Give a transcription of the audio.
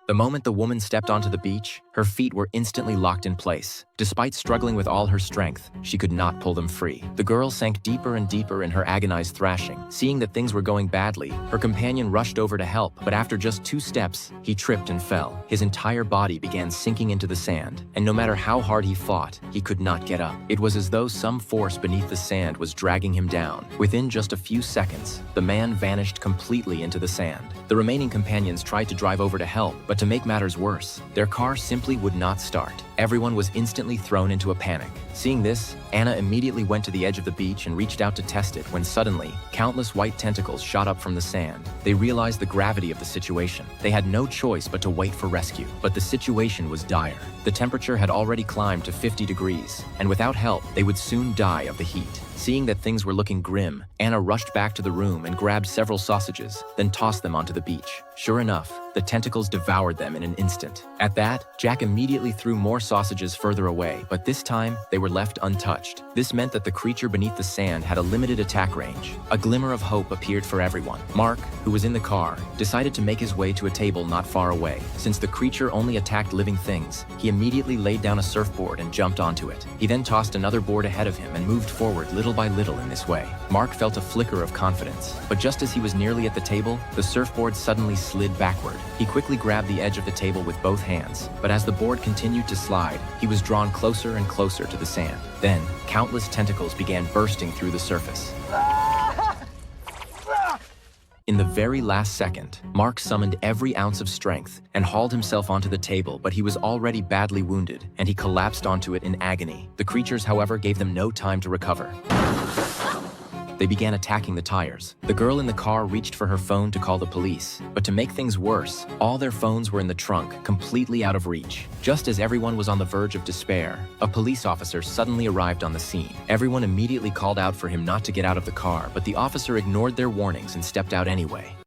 The moment the woman stepped onto the beach, her feet were instantly locked in place. Despite struggling with all her strength, she could not pull them free. The girl sank deeper and deeper in her agonized thrashing. Seeing that things were going badly, her companion rushed over to help, but after just 2 steps, he tripped and fell. His entire body began sinking into the sand, and no matter how hard he fought, he could not get up. It was as though some force beneath the sand was dragging him down. Within just a few seconds, the man vanished completely into the sand. The remaining companions tried to drive over to help, but to make matters worse, their car simply would not start. Everyone was instantly thrown into a panic. Seeing this, Anna immediately went to the edge of the beach and reached out to test it when suddenly, countless white tentacles shot up from the sand. They realized the gravity of the situation. They had no choice but to wait for rescue. But the situation was dire. The temperature had already climbed to 50 degrees, and without help, they would soon die of the heat. Seeing that things were looking grim, Anna rushed back to the room and grabbed several sausages, then tossed them onto the beach. Sure enough, the tentacles devoured them in an instant. At that, Jack immediately threw more sausages further away, but this time, they were left untouched. This meant that the creature beneath the sand had a limited attack range. A glimmer of hope appeared for everyone. Mark, who was in the car, decided to make his way to a table not far away. Since the creature only attacked living things, he immediately laid down a surfboard and jumped onto it. He then tossed another board ahead of him and moved forward little by little in this way. Mark felt a flicker of confidence, but just as he was nearly at the table, the surfboard suddenly slid backward. He quickly grabbed the edge of the table with both hands, but as the board continued to slide, he was drawn closer and closer to the sand. Then, countless tentacles began bursting through the surface. In the very last second, Mark summoned every ounce of strength and hauled himself onto the table, but he was already badly wounded, and he collapsed onto it in agony. The creatures, however, gave them no time to recover. They began attacking the tires. The girl in the car reached for her phone to call the police, but to make things worse, all their phones were in the trunk, completely out of reach. Just as everyone was on the verge of despair, a police officer suddenly arrived on the scene. Everyone immediately called out for him not to get out of the car, but the officer ignored their warnings and stepped out anyway.